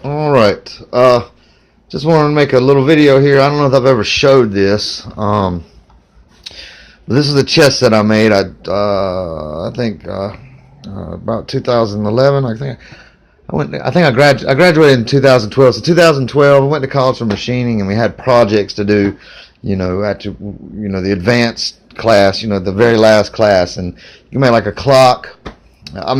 All right. Just wanted to make a little video here. I don't know if I've ever showed this. This is a chess set I made. I think about 2011. I graduated in 2012. So 2012, I went to college for machining, and we had projects to do. The advanced class. The very last class, and you made like a clock. I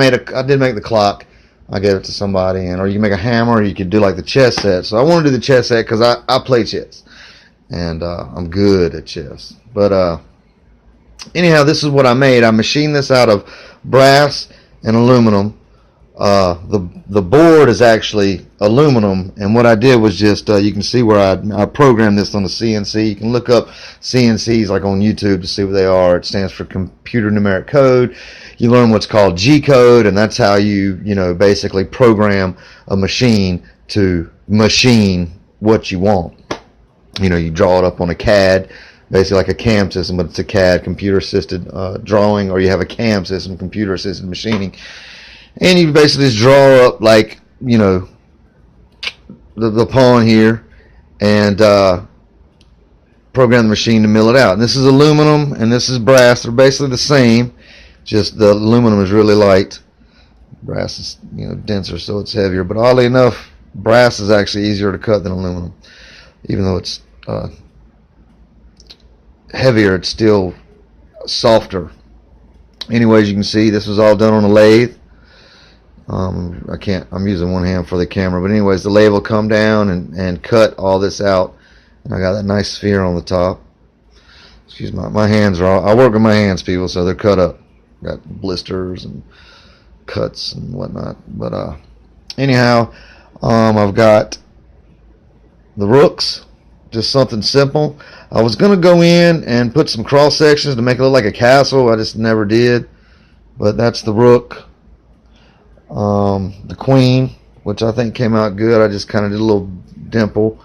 did make the clock. I gave it to somebody, or you make a hammer, or you could do like the chess set. So I want to do the chess set because I play chess, and I'm good at chess. But anyhow, this is what I made. I machined this out of brass and aluminum. The board is actually aluminum, and what I did was just you can see where I programmed this on the CNC. You can look up CNCs like on YouTube to see what they are. It stands for computer numeric code. You learn what's called G code, and that's how you basically program a machine to machine what you want. You draw it up on a CAD, basically like a CAM system, but it's a CAD, computer assisted drawing, or you have a CAM system, computer assisted machining. And you basically just draw up like, the pawn here, and program the machine to mill it out. And this is aluminum and this is brass. They're basically the same, just the aluminum is really light. Brass is, denser, so it's heavier. But oddly enough, brass is actually easier to cut than aluminum. Even though it's heavier, it's still softer. Anyways, you can see this was all done on a lathe. I'm using one hand for the camera, but anyways, the lathe will come down and cut all this out, and I got that nice sphere on the top. Excuse my hands are all, I work with my hands, people, so they're cut up. Got blisters and cuts and whatnot. But anyhow, I've got the rooks, just something simple. I was gonna go in and put some cross sections to make it look like a castle. I just never did, but that's the rook. The queen, which I think came out good. I just kind of did a little dimple,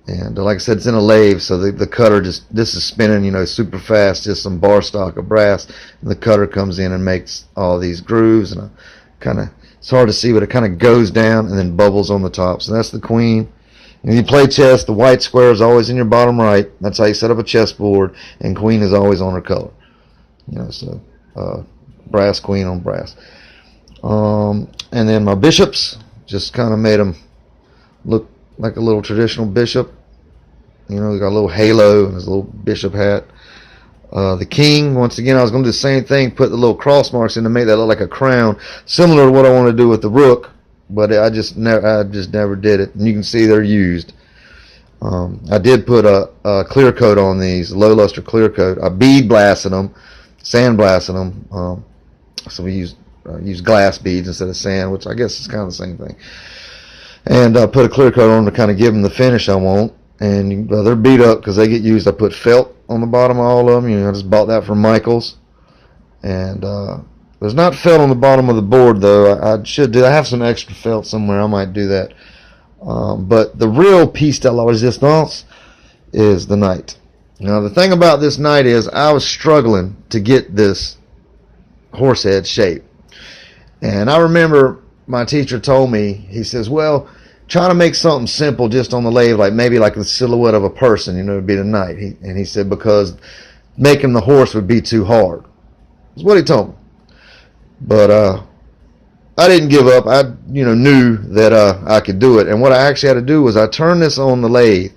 and like I said, it's in a lathe, so the cutter this is spinning, super fast, just some bar stock of brass, and the cutter comes in and makes all these grooves, and it's hard to see, but it kind of goes down and then bubbles on the top. So that's the queen. And when you play chess, the white square is always in your bottom right. That's how you set up a chessboard, and queen is always on her color. So brass queen on brass. And then my bishops, just kind of made them look like a little traditional bishop. They got a little halo and his little bishop hat. The king, once again, I was going to do the same thing, put the little cross marks in to make that look like a crown, similar to what I want to do with the rook, but I just never did it. And you can see they're used. I did put a clear coat on these, low luster clear coat. I bead blasted them, sand blasted them. So we use glass beads instead of sand, which I guess is kind of the same thing. And I put a clear coat on to kind of give them the finish I want. And they're beat up because they get used. I put felt on the bottom of all of them. I just bought that from Michaels. And there's not felt on the bottom of the board, though. I should do. I have some extra felt somewhere. I might do that. But the real piece de la resistance is the knight. Now, the thing about this knight is I was struggling to get this horse head shape. And I remember my teacher told me, he says, well, try to make something simple just on the lathe, like maybe like the silhouette of a person, it'd be the knight. And he said, because making the horse would be too hard. That's what he told me. But I didn't give up. I knew that I could do it. And what I actually had to do was I turned this on the lathe.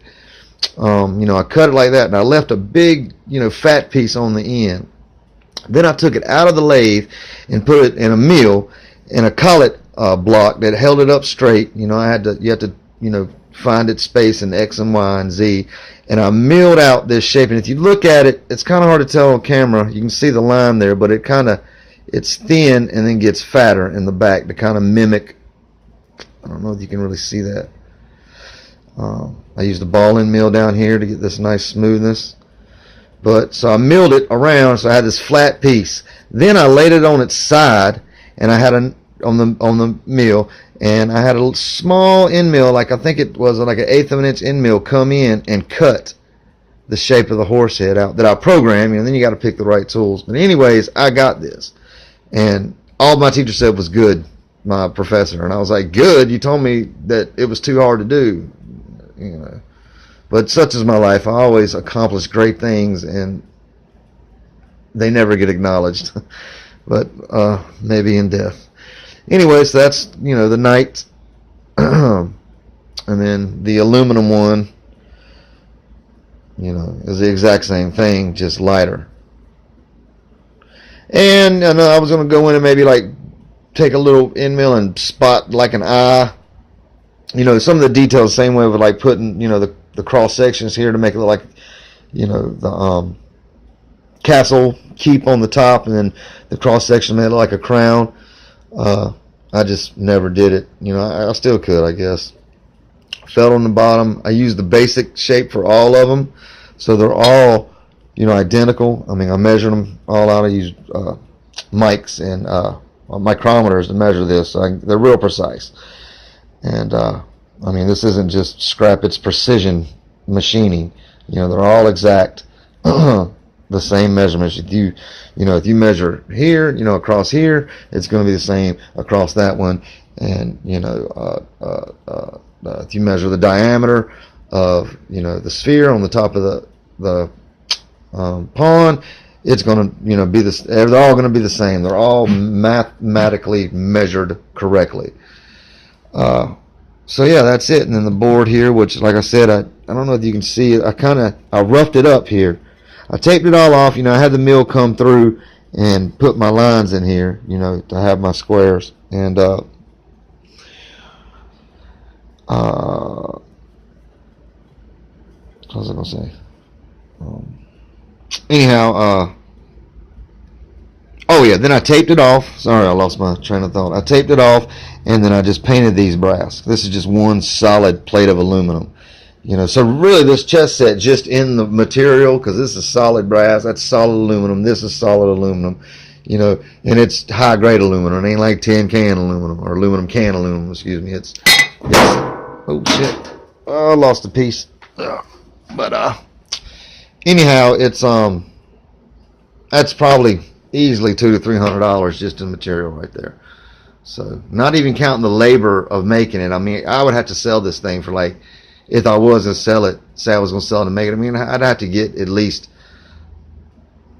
I cut it like that, and I left a big, fat piece on the end. Then I took it out of the lathe and put it in a mill in a collet block that held it up straight. You had to find its space in X and Y and Z, and I milled out this shape. And if you look at it, it's kind of hard to tell on camera. You can see the line there, but it's thin and then gets fatter in the back to kind of mimic. I don't know if you can really see that. I used a ball and mill down here to get this nice smoothness. So I milled it around, so I had this flat piece. Then I laid it on its side, and I had on the mill, and I had a small end mill, like I think it was like an 1/8 of an inch end mill, come in and cut the shape of the horse head out that I programmed. Then you got to pick the right tools. But anyways, I got this, and all my teacher said was good. my professor, and I was like, good, you told me that it was too hard to do, you know. But such is my life. I always accomplish great things, and they never get acknowledged. But maybe in death. Anyway, so that's, you know, the Knight. And then the aluminum one, you know, is the exact same thing, just lighter. And I know I was going to go in and maybe like take a little end mill and spot like an eye. You know, some of the details, same way with like putting, you know, the cross sections here to make it look like, you know, the castle keep on the top, and then the cross section made it like a crown. I just never did it. You know, I still could, I guess. Felt on the bottom. I used the basic shape for all of them, so they're all, you know, identical. I mean, I measured them all out. I used mics and micrometers to measure this. So they're real precise. And I mean, this isn't just scrap; it's precision machining. You know, they're all exact. The same measurements. If you measure here, you know, across here, it's going to be the same across that one. And, you know, if you measure the diameter of, you know, the sphere on the top of the pond, it's going to, you know, be this. They're all going to be the same. They're all mathematically measured correctly. So yeah, that's it. And then the board here, which, like I said, I don't know if you can see it. I roughed it up here. I taped it all off. You know, I had the mill come through and put my lines in here, you know, to have my squares. And what was I going to say? Anyhow, oh yeah, then I taped it off. Sorry, I lost my train of thought. I taped it off, and then I just painted these brass. This is just one solid plate of aluminum. You know, so really this chess set just in the material, because this is solid brass, that's solid aluminum, this is solid aluminum, you know, and it's high grade aluminum. It ain't like tin can aluminum, or aluminum can aluminum, excuse me. It's oh shit, oh, I lost a piece. But anyhow, it's that's probably easily $200 to $300 just in material right there. So not even counting the labor of making it. I mean, I would have to sell this thing for, like, if I was going to sell it, say I was going to sell it and make it, I mean, I'd have to get at least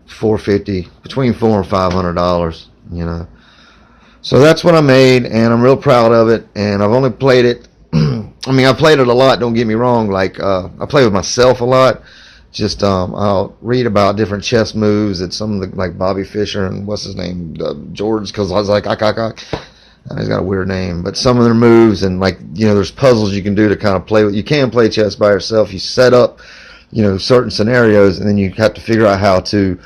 $450, between $400 and $500, you know. So that's what I made, and I'm real proud of it. And I've only played it. I mean, I played it a lot. Don't get me wrong. Like I play with myself a lot. Just I'll read about different chess moves that some of the, like Bobby Fischer and what's his name, George, because I was like, he's got a weird name, but some of their moves, and, like, you know, there's puzzles you can do to kind of play with. You can play chess by yourself. You set up, you know, certain scenarios, and then you have to figure out how to,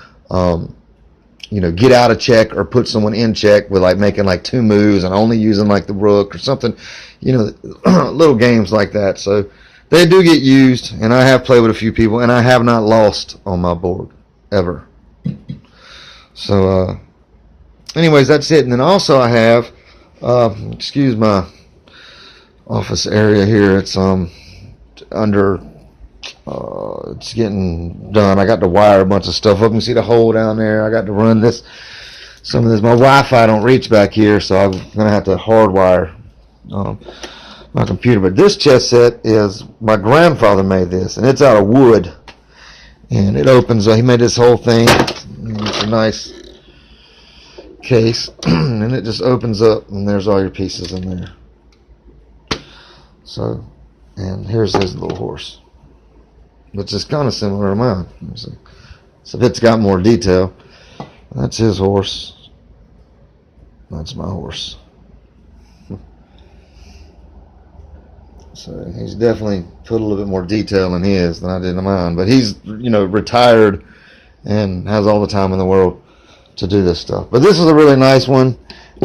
you know, get out of check or put someone in check with, like, making like 2 moves and only using like the rook or something, you know, little games like that. So they do get used, and I have played with a few people, and I have not lost on my board ever. So anyways, that's it. And then also I have, excuse my office area here, it's under, it's getting done. I got to wire a bunch of stuff up. You can see the hole down there. I got to run some of this. My Wi-Fi don't reach back here, so I'm gonna have to hardwire my computer. But this chess set is, my grandfather made this, and it's out of wood, and it opens. He made this whole thing. It's a nice case, and it just opens up, and there's all your pieces in there. So, and here's his little horse, which is kind of similar to mine. So it's got more detail. That's his horse. That's my horse. So he's definitely put a little bit more detail in his than I did in mine. But he's, you know, retired and has all the time in the world to do this stuff. But this is a really nice one,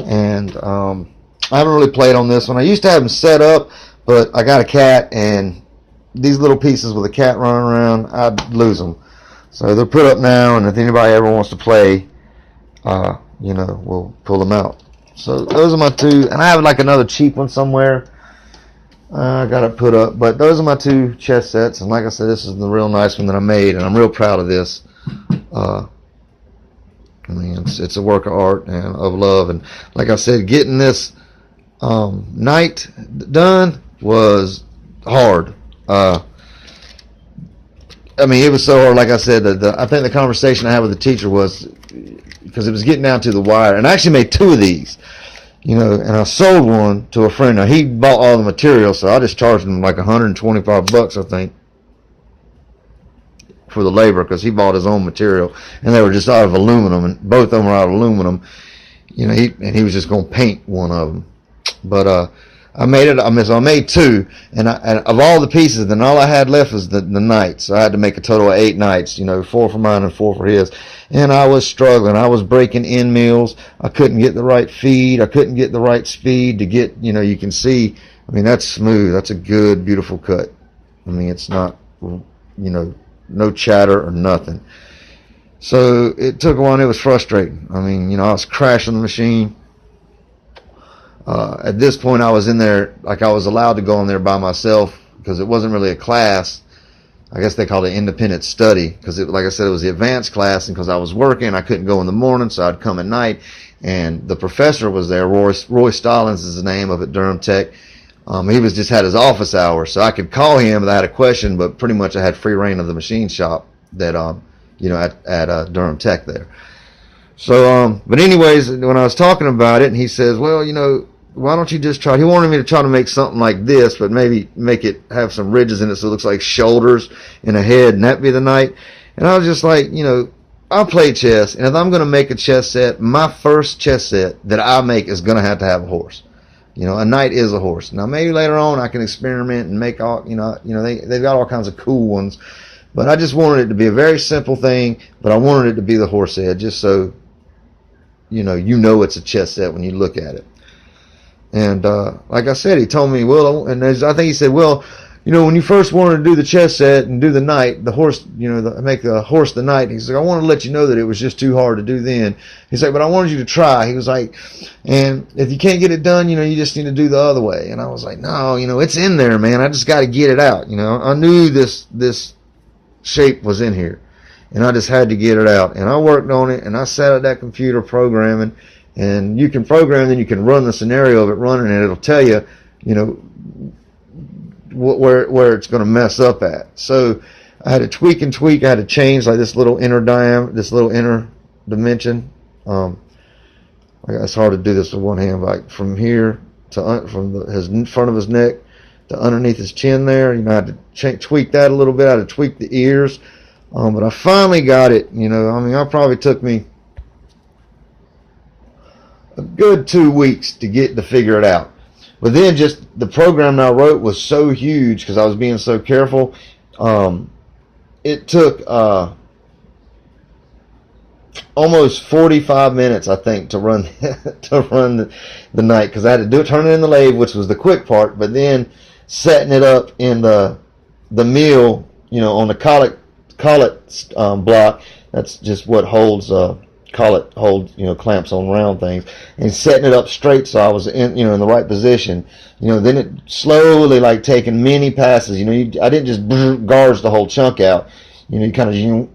and I haven't really played on this one. I used to have them set up, but I got a cat, and these little pieces with a cat running around, I'd lose them. So they're put up now, and if anybody ever wants to play, you know, we'll pull them out. So those are my 2, and I have like another cheap one somewhere. I got it put up, but those are my 2 chess sets, and like I said, this is the real nice one that I made, and I'm real proud of this. I mean, it's a work of art and of love, and like I said, getting this Night done was hard. I mean, it was so hard. Like I said, I think the conversation I had with the teacher was because it was getting down to the wire, and I actually made 2 of these, and I sold one to a friend. Now he bought all the material, so I just charged him like $125, I think, for the labor because he bought his own material, and they were just out of aluminum, and both of them were out of aluminum. He was just going to paint one of them, but I made it. I made 2, and of all the pieces, then all I had left was the knights. So I had to make a total of 8 knights. 4 for mine and 4 for his. And I was struggling. I was breaking end mills. I couldn't get the right feed. I couldn't get the right speed to get. You can see. I mean, that's smooth. That's a good, beautiful cut. I mean, it's not. No chatter or nothing. So it took a while. And it was frustrating. I mean, I was crashing the machine. At this point, I was in there, like I was allowed to go in there by myself because it wasn't really a class. I guess they called it independent study because, like I said, it was the advanced class, and because I was working, I couldn't go in the morning, so I'd come at night. And the professor was there. Roy Stallings is the name of it, Durham Tech. He just had his office hours, so I could call him if I had a question, but pretty much I had free reign of the machine shop that at Durham Tech there. So, but anyways, when I was talking about it, and he says, well, why don't you just try? He wanted me to try to make something like this, but maybe make it have some ridges in it so it looks like shoulders and a head, and that be the knight. And I was just like, I play chess, and if I'm going to make a chess set, my first chess set that I make is going to have a horse. A knight is a horse. Now maybe later on I can experiment and make all, they've got all kinds of cool ones, but I just wanted it to be a very simple thing, but I wanted it to be the horse head, just so it's a chess set when you look at it. And like I said, he told me, and I think he said, when you first wanted to do the chess set and do the knight, the horse, make the horse the knight. He's like, I want to let you know that it was just too hard to do then. He's like, but I wanted you to try. He was like, and if you can't get it done, you just need to do the other way. And I was like, no, it's in there, man. I just got to get it out. I knew this shape was in here, and I just had to get it out. And I worked on it, and I sat at that computer programming. And you can program, then you can run the scenario of it running, and it'll tell you, where it's going to mess up at. So I had to tweak. I had to change like this little inner dimension. It's hard to do this with one hand, like from here to his front of his neck to underneath his chin there. I had to tweak that a little bit. I had to tweak the ears, but I finally got it. It probably took me a good 2 weeks to figure it out. But then just the program I wrote was so huge because I was being so careful. It took almost 45 minutes, I think, to run the knight because I had to turn it in the lathe, which was the quick part, but then setting it up in the mill, on the collet block. That's just what holds collet holds, clamps on round things, and setting it up straight so I was in the right position. Then it slowly, like taking many passes. I didn't just gauge the whole chunk out. You kind of zoom,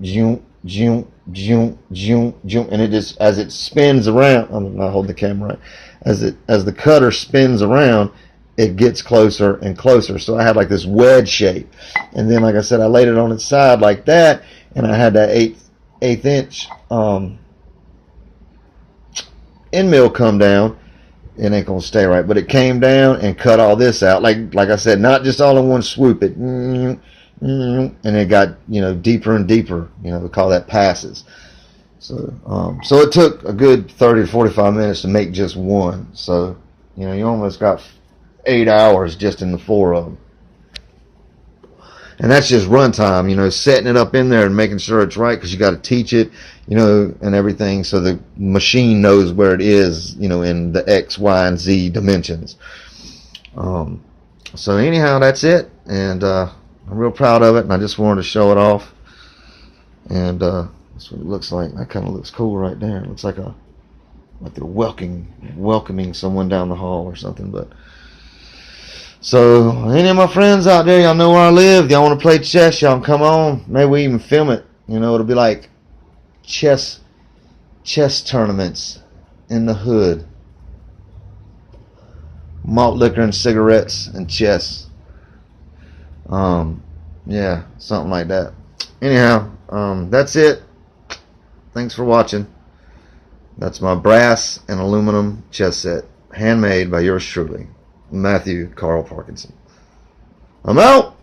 and it just, as it spins around. I'm not holding the camera right. As the cutter spins around, it gets closer and closer. So I had like this wedge shape, and then, like I said, I laid it on its side like that, and I had that eighth inch end mill come down. It ain't gonna stay right, but it came down and cut all this out, like I said, not just all in one swoop. It and it got deeper and deeper. We call that passes. So it took a good 30 to 45 minutes to make just one. So you almost got 8 hours just in the 4 of them. And that's just runtime, setting it up in there and making sure it's right, because you got to teach it, and everything, so the machine knows where it is, in the X, Y, and Z dimensions. So anyhow, that's it, and I'm real proud of it, and I just wanted to show it off. And that's what it looks like. That kind of looks cool right there. It looks like they're welcoming someone down the hall or something, but. So, any of my friends out there, y'all know where I live. Y'all want to play chess, y'all come on. Maybe we even film it. It'll be like chess tournaments in the hood. malt liquor and cigarettes and chess. Yeah, something like that. Anyhow, that's it. Thanks for watching. That's my brass and aluminum chess set, handmade by yours truly, Matthew Carl Parkinson. I'm out.